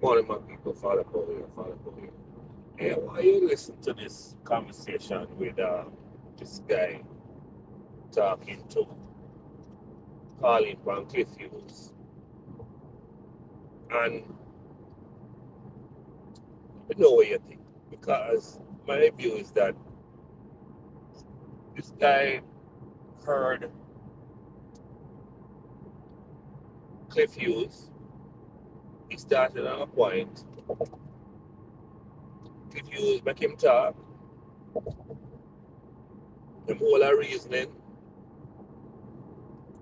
Morning, my people. Father Paul here, Father Paul here. Hey, why you listen to this conversation with this guy talking to Colin Van Cliff Hughes? And you know what you think. Because my view is that this guy heard Cliff Hughes. He started on a point. Cliff Hughes make him talk. Him whole a reasoning.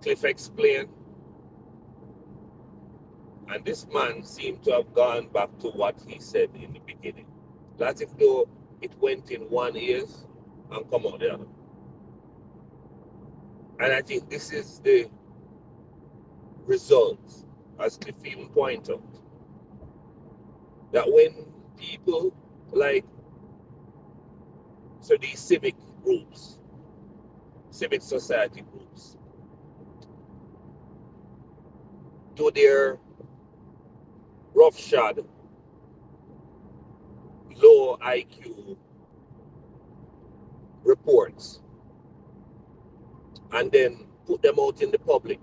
Cliff explain. And this man seemed to have gone back to what he said in the beginning. As if though it went in one ears and come out the other. And I think this is the result, as Cliff even point out, that when people like, so these civic groups, civic society groups, do their roughshod, low IQ reports and then put them out in the public,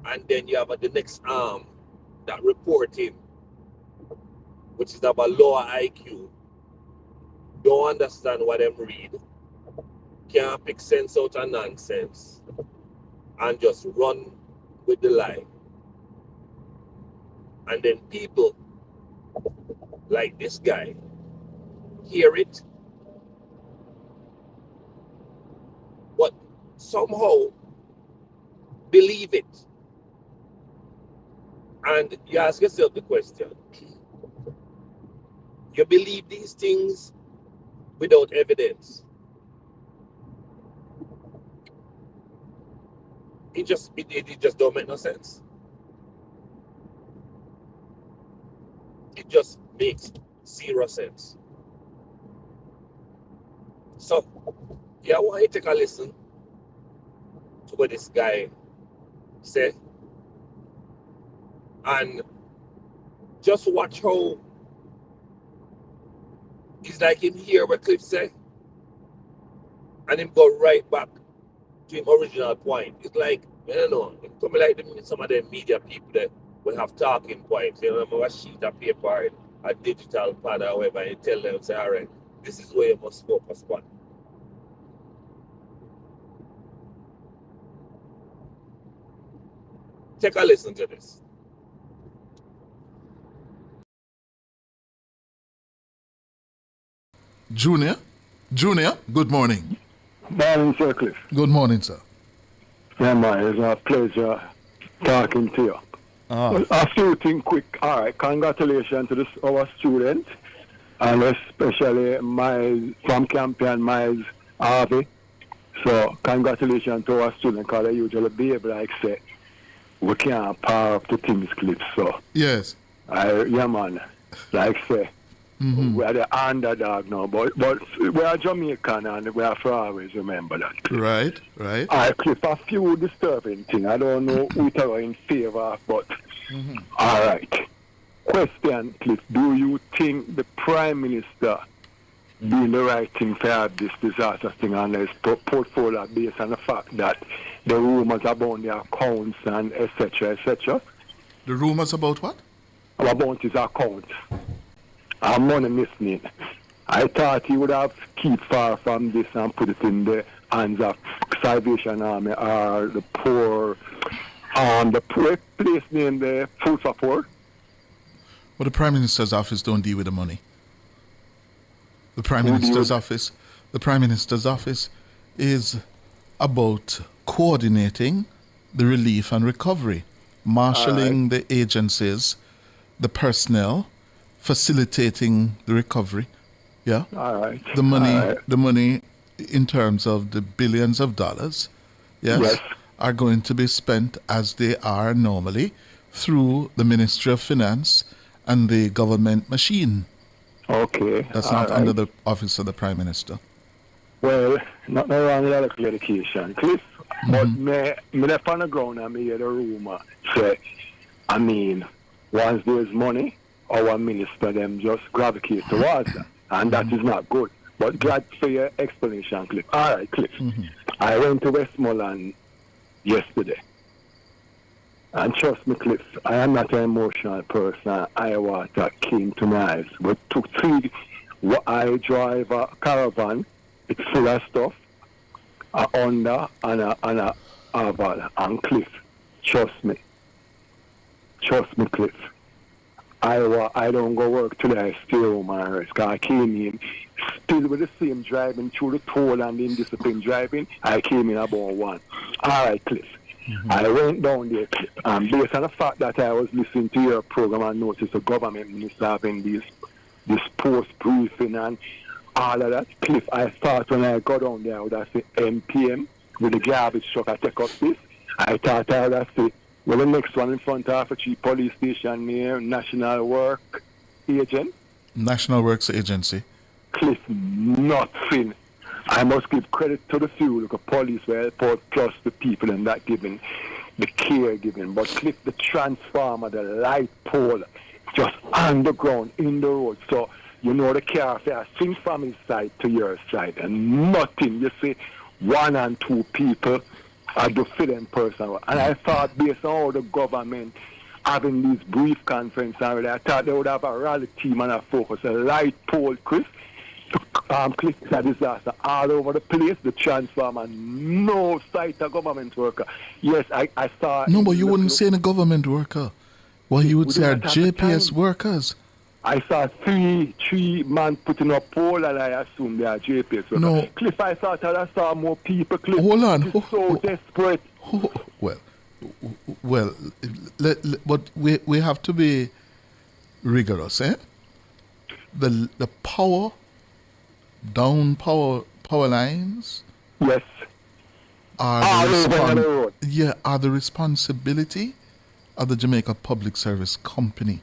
and then you have the next arm that reporting, which is about lower IQ, don't understand what them read, can't pick sense out of nonsense, and just run with the lie. And then people like this guy hear it, but somehow believe it. And you ask yourself the question, you believe these things without evidence. It just don't make no sense. It just makes zero sense. So, yeah, I want you to take a listen to what this guy said and just watch how it's like him hear what Cliff said and him go right back to him original point. It's like, I don't know, it's coming like some of the media people that will have talking points, a sheet of paper and a digital pad or whatever, and you tell them, say, all right, this is where you must focus on. Take a listen to this. Junior, Junior, good morning. Morning, Sir Cliff. Good morning, sir. Yeah, man, it's a pleasure talking to you. Well, a few things quick. All right, congratulations to our student, and especially Miles from Campion, Miles Harvey. So, congratulations to our student, because they usually be able, like say, we can't power up to things, Cliff. So, Yes. yeah, man, like say, we are the underdog now, but we are Jamaican and we have to always remember that. Right, right. I Cliff, a few disturbing things. I don't know which are in favor of, but all right. Question, Cliff, do you think the Prime Minister doing the right thing to have this disaster thing on his portfolio based on the fact that the rumors about the accounts and etc., etc., The rumors about what? about his account? I'm money missing. I thought he would have keep far from this and put it in the hands of Salvation Army or the poor, the place named the Food for Poor. Well, the Prime Minister's office don't deal with the money. The Prime Who Minister's deals? office, the Prime Minister's office is about coordinating the relief and recovery, marshalling the agencies, the personnel, facilitating the recovery. Yeah. All right. The money, All right. the money in terms of the billions of dollars, yes, Yes. are going to be spent as they are normally through the Ministry of Finance and the government machine. Okay. That's all not right. under the office of the Prime Minister. Well, not no wrong with electrical education. Cliff, but me left on the ground and me hear the rumor say I mean, once there's money, our minister them just gravitate towards that. And that is not good. But glad for your explanation, Cliff. All right, Cliff. I went to Westmoreland yesterday. And trust me, Cliff, I am not an emotional person. Water came to my eyes. But to see what I drive a caravan, it's full of stuff, a Honda and a Aval. And Cliff, trust me, Cliff. I don't go work today. I stay home and rest. I came in still with the same driving through the toll and the indisciplined driving. I came in about 1. All right, Cliff. I went down there, Cliff, and based on the fact that I was listening to your program and noticed the government minister having this post briefing and all of that, Cliff, I thought when I got down there I would have said MPM with the garbage truck I take up this. I thought I would have said, well, the next one in front of a cheap police station near National Work Agent. National Works Agency. Cliff, nothing. I must give credit to the few, like a police well, plus the people and that giving, the care given. But Cliff, the transformer, the light pole, just underground in the road. So, you know, the car fair swing from his side to your side and nothing. You see, 1 and 2 people are the feeling person. And I thought based on all the government having these brief conferences, I thought they would have a rally team and a focus, a light pole, Chris. Cliff, is a disaster all over the place. The transformer, no sight of government worker. Yes, I saw. No, but you wouldn't say a government worker. What you would say are JPS workers. I saw three men putting up pole, and I assume they are JPS workers. No. Cliff, I thought I saw more people. Cliff, hold on. So desperate. Well, but we have to be rigorous, eh? The power lines, yes, are the responsibility of the Jamaica Public Service Company.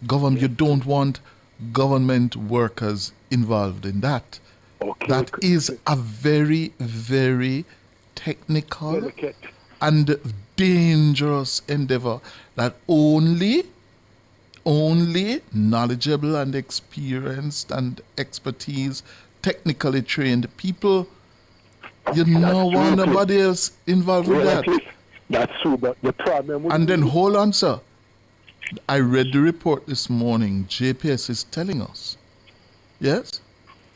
Government, you don't want government workers involved in that. Okay, that is a very, very technical and dangerous endeavor that only knowledgeable and experienced and expertise, technically trained people, nobody else involved with that. That's true, but the problem... And then hold on, sir. I read the report this morning. JPS is telling us, yes,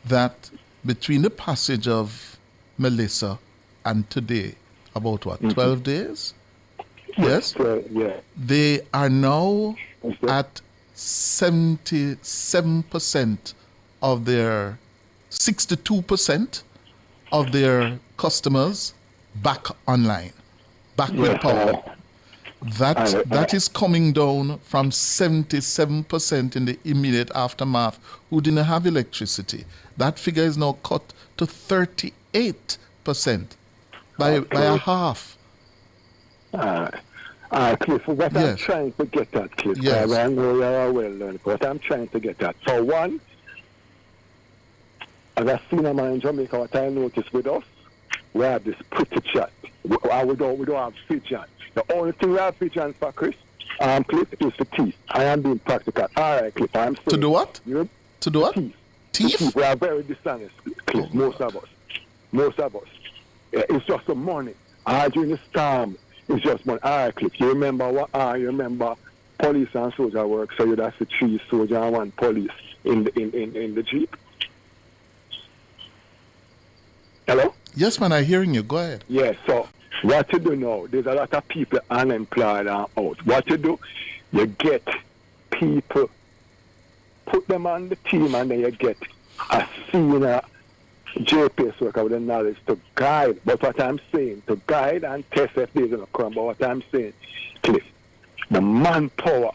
that between the passage of Melissa and today, about 12 days? Yes? Yeah. They are now at 77% of their 62% of their customers back online, back with power. That is coming down from 77% in the immediate aftermath who didn't have electricity. That figure is now cut to 38% by a half. Cliff, what I'm trying to get at, Cliff, I know you are well learned, what I'm trying to get at, for one, as a senior man in Jamaica, what I noticed with us, we have this pretty chat. We don't have pigeons. The only thing we have pigeons for, Chris, Cliff, is the teeth. I am being practical. All right, Cliff, I'm saying. To do what? To do what? Teeth? We are very dishonest, Cliff, most of us. It's just the money. During the storm, it's just money. All right, Cliff, you remember police and soldier work, so you that's the 3 soldier and 1 police in the Jeep. Hello? Yes, man, I'm hearing you. Go ahead. Yeah, so what you do now, there's a lot of people unemployed and out. What you do, you get people, put them on the team, and then you get a senior JPS worker with the knowledge to guide. But what I'm saying, to guide and test if they're going to come. But what I'm saying, Cliff, the manpower,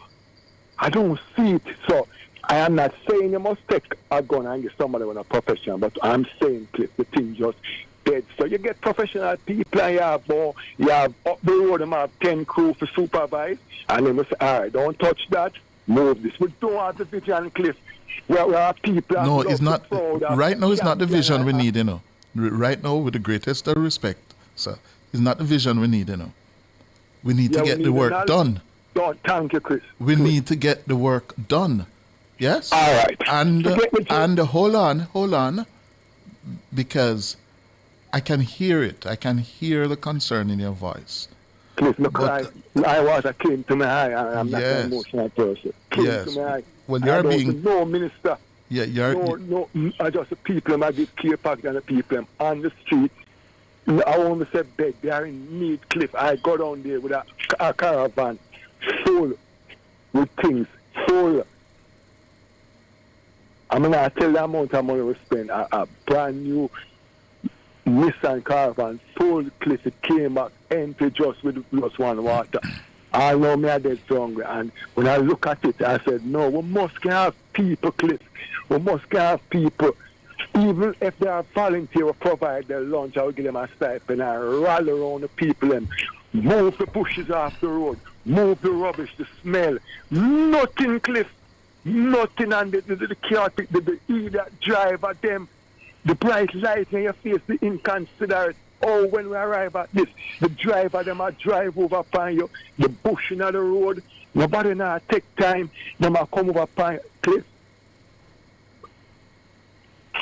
I don't see it. So I am not saying you must take a gun and get somebody with a profession, but I'm saying, Cliff, the thing just dead. So you get professional people and you have up the road, you have 10 crew for supervise, and then we say, all right, don't touch that, move this. We don't have the vision, Cliff. Where our people no, it's not. Right now, it's not the vision we need, Right now, with the greatest of respect, sir, it's not the vision we need, We need to get the work done. Don't thank you, Chris. We need to get the work done. Yes? All right. And hold on, because I can hear it. I can hear the concern in your voice. Cliff, look, I water came to my eye, and I'm not an emotional person. Came to my eye. Well, you're being... No minister. Yeah, you're... No, I just the people, I give care pack than the people on the street. I want to say beg, they are in need, Cliff. I go down there with a caravan full with things, full. I mean, I tell the amount of money we spend, a brand new Nissan caravan, full, Cliff. It came back empty just with plus one water. I know me are dead hungry. And when I look at it, I said, no, we must have people, Cliff. We must have people. Even if they are volunteer, we provide their lunch, I will give them a stipend and rally around the people and move the bushes off the road, move the rubbish, the smell. Nothing, Cliff. Nothing. And the chaotic, the idiot driver, them, the bright light in your face, the inconsiderate. Oh, when we arrive at this, the driver, them a drive over upon you, the bush in the road, nobody now take time, them a come over upon you. Cliff.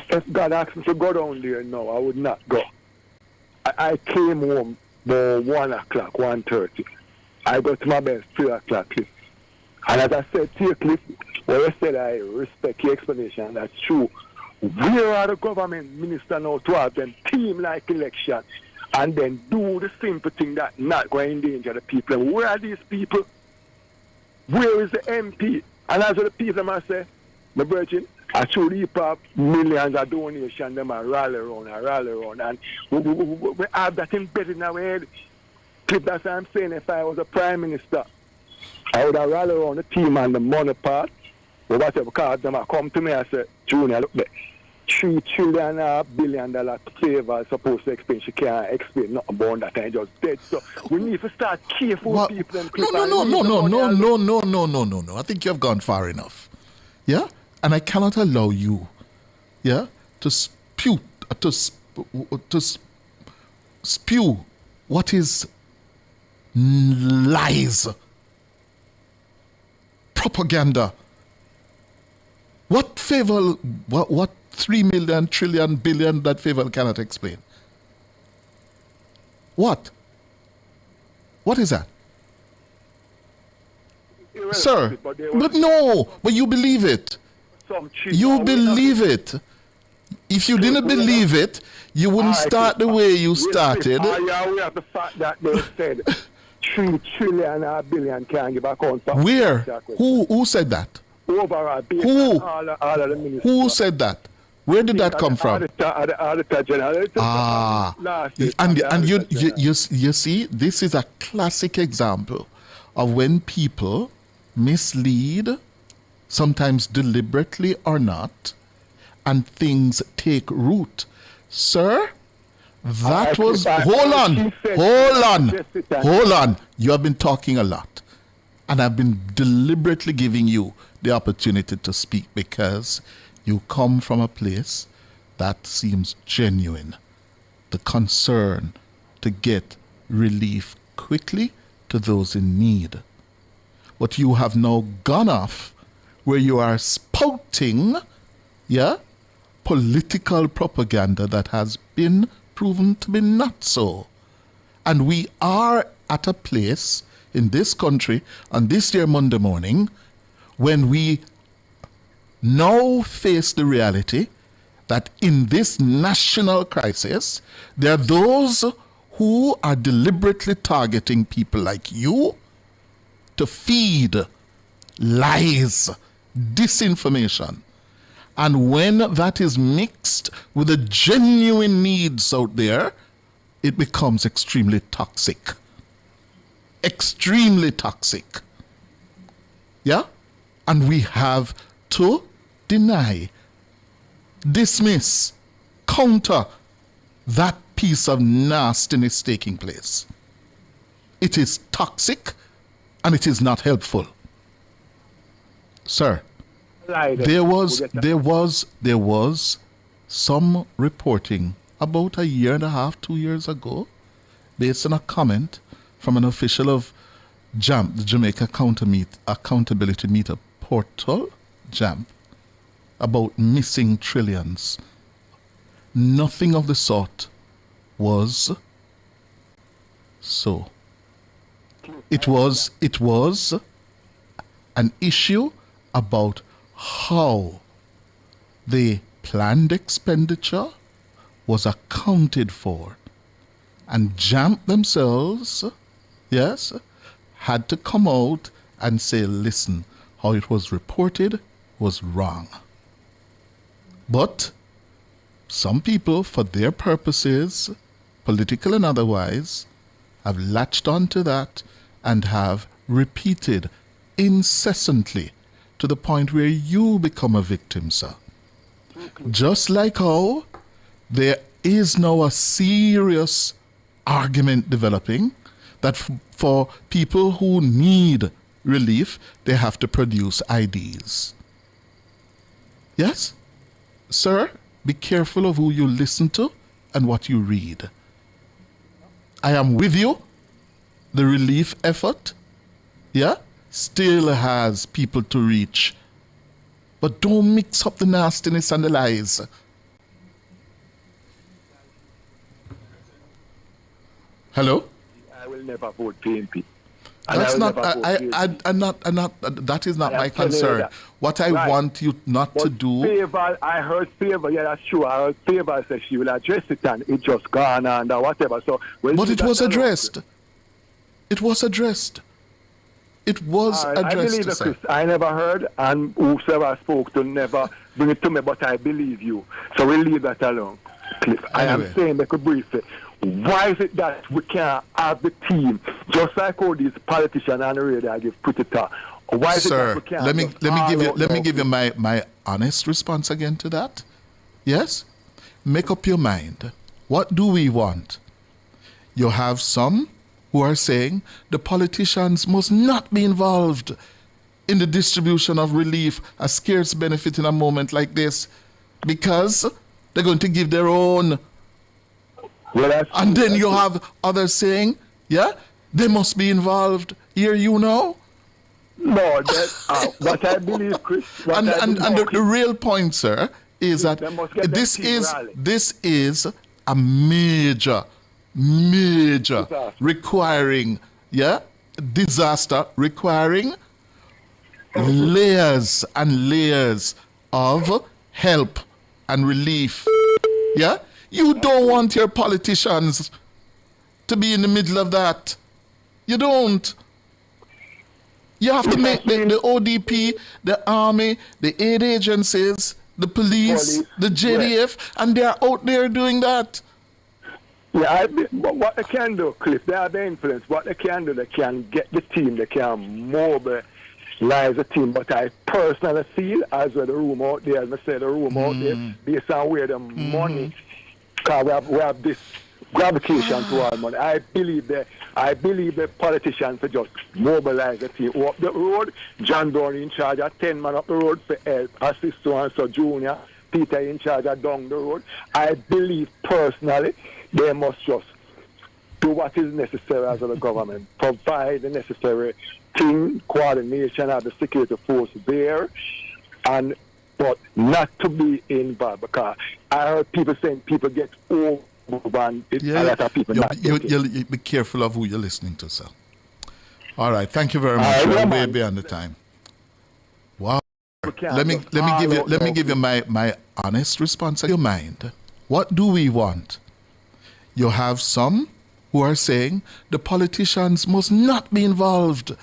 If God asked me to go down there, no, I would not go. I came home by 1 o'clock, 1:30. I got to my bed 3 o'clock, Cliff. And as I said to you, Cliff, when you said I respect your explanation, that's true. Where are the government minister now to have them team-like election and then do the simple thing that not going to endanger the people? And where are these people? Where is the MP? And as the people must say, my virgin, I should heap up millions of donations, them a rally around. And we have that embedded in our head. That's what I'm saying. If I was a prime minister, I would have rallied around the team and the money part. But whatever, because them come to me and say, Junior, look there. $3 trillion favor is supposed to explain. She can't explain nothing about that and just dead. So we need to start careful with people and people. No. I think you have gone far enough. Yeah? And I cannot allow you, yeah, to spew what is lies, propaganda. What favor, what 3 million, trillion, billion that favor cannot explain? What? What is that? Sir, but you believe it. You believe it. If you didn't believe it, you wouldn't start the way you started. We have the fact that they said 3 trillion or billion can't give account. Where? Who said that? Overall, who? All of the ministers. Who said that? Where did that come from? And you see, this is a classic example of when people mislead, sometimes deliberately or not, and things take root. Sir, that was... Hold on. You have been talking a lot. And I've been deliberately giving you the opportunity to speak because you come from a place that seems genuine. The concern to get relief quickly to those in need. But you have now gone off where you are spouting, political propaganda that has been proven to be not so. And we are at a place in this country on this dear Monday morning when we now face the reality that in this national crisis, there are those who are deliberately targeting people like you to feed lies, disinformation. And when that is mixed with the genuine needs out there, it becomes extremely toxic. Extremely toxic. Yeah? And we have to deny, dismiss, counter that piece of nastiness taking place. It is toxic and it is not helpful. Sir, there was some reporting about a year and a half, 2 years ago, based on a comment from an official of JAMP, the Jamaica Accountability Meter Portal, JAMP, about missing trillions. Nothing of the sort was so. It was an issue about how the planned expenditure was accounted for. And JAMP themselves, yes, had to come out and say, listen, how it was reported was wrong. But some people, for their purposes, political and otherwise, have latched onto that and have repeated incessantly to the point where you become a victim, sir. Just like how there is now a serious argument developing that for people who need relief, they have to produce IDs. Yes? Sir, be careful of who you listen to and what you read. I am with you. The relief effort, yeah, still has people to reach. But don't mix up the nastiness and the lies. Hello? I will never vote PNP. That's not, that is not my concern. What I want you not to do. I heard Favor, yeah, that's true. I heard Favor say she will address it and it just gone and whatever. So, but it was addressed. It was addressed. It was addressed. I believe it, Chris. I never heard, and whosoever spoke to never bring it to me, but I believe you. So we'll leave that alone, Cliff. Anyway. I am saying, make a brief. Why is it that we can't have the team, just like all these politicians on the radio I give put it up? Why is Sir, it that we can't let me give you my honest response again to that. Yes? Make up your mind. What do we want? You have some who are saying the politicians must not be involved in the distribution of relief, a scarce benefit in a moment like this, because they're going to give their own. Well, and then you have others saying, yeah, they must be involved. Here, you know? No, what I believe, Chris. The real point, sir, is that this is a major requiring, disaster requiring layers and layers of help and relief. Yeah? You don't want your politicians to be in the middle of that. You don't. You have to make the ODP, the army, the aid agencies, the police, the JDF, and they're out there doing that. Yeah, but what they can do, Cliff, they have the influence. What they can do, they can get the team, they can mobilize the team. But I personally feel, as well, the room out there, as I said, the room out there, based on where the money, because we have this gravitation to our money. I believe the politicians to just mobilize the team. Up the road, John Brown in charge of 10 men up the road for help, assist so and so Junior, Peter in charge of down the road. I believe personally they must just do what is necessary as the government, provide the necessary team, coordination of the security force there, but not to be involved, because I heard people saying people get over and a lot of people not you be careful of who you're listening to, sir. All right, thank you very much. We're way beyond the time. Wow. Let me give you my honest response to your mind. What do we want? You have some who are saying the politicians must not be involved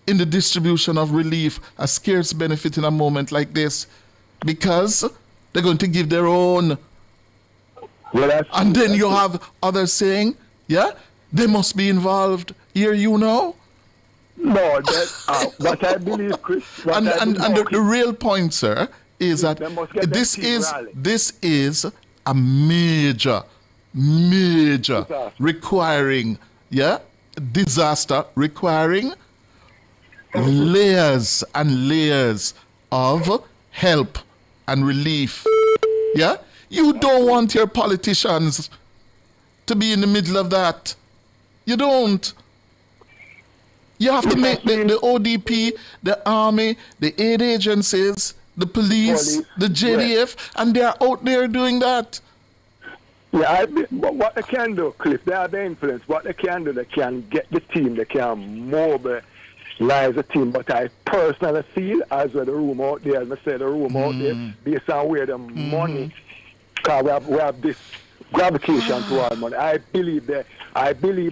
in the distribution of relief, a scarce benefit in a moment like this, because they're going to give their own. Well, and then you have others saying, yeah, they must be involved. Here, you know? No, what I believe, Chris. The real point, sir, is that this is a major requiring, disaster requiring layers and layers of help and relief. Yeah? You don't want your politicians to be in the middle of that. You don't. You have to make the ODP, the army, the aid agencies, the police, the JDF, and they are out there doing that. Yeah, but what they can do, Cliff, they have the influence. What they can do, they can get the team, they can mobilize the team. But I personally feel, as well, the room out there, as I said, the room out there, based on where the money, because we have this gravitation toward money. I believe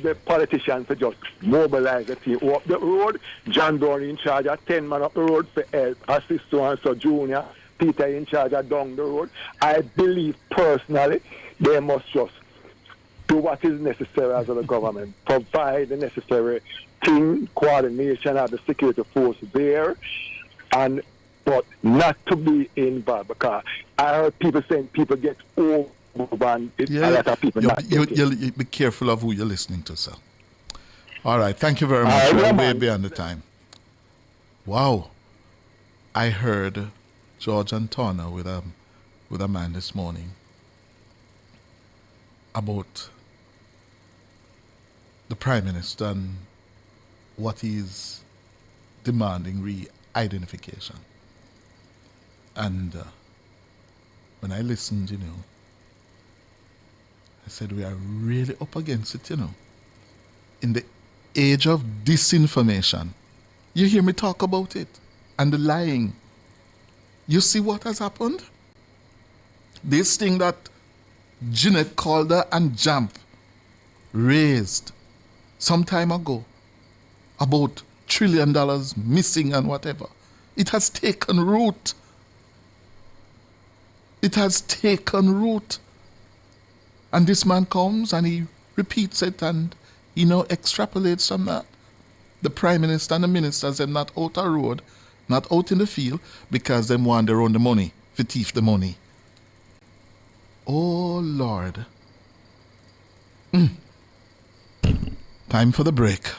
the politicians to just mobilize the team. Up the road, John Downey in charge of 10 men up the road for help, assist to answer Junior, Peter in charge of down the road. I believe personally they must just do what is necessary as the government, provide the necessary team, coordination of the security force there, but not to be involved, because I heard people saying people get over and a lot of people not you be careful of who you're listening to, sir. All right, thank you very much. We're way beyond the time. Wow. I heard George and Turner with a man this morning about the Prime Minister and what he's demanding re-identification. And when I listened, I said, we are really up against it, In the age of disinformation, you hear me talk about it, and the lying. You see what has happened? This thing that Jeanette Calder and Jamp raised some time ago about $1 trillion missing and whatever, it has taken root. It has taken root. And this man comes and he repeats it and, extrapolates from that. The Prime Minister and the ministers are not out on the road, not out in the field, because they want their own the money, for thief the money. Oh, Lord. Time for the break.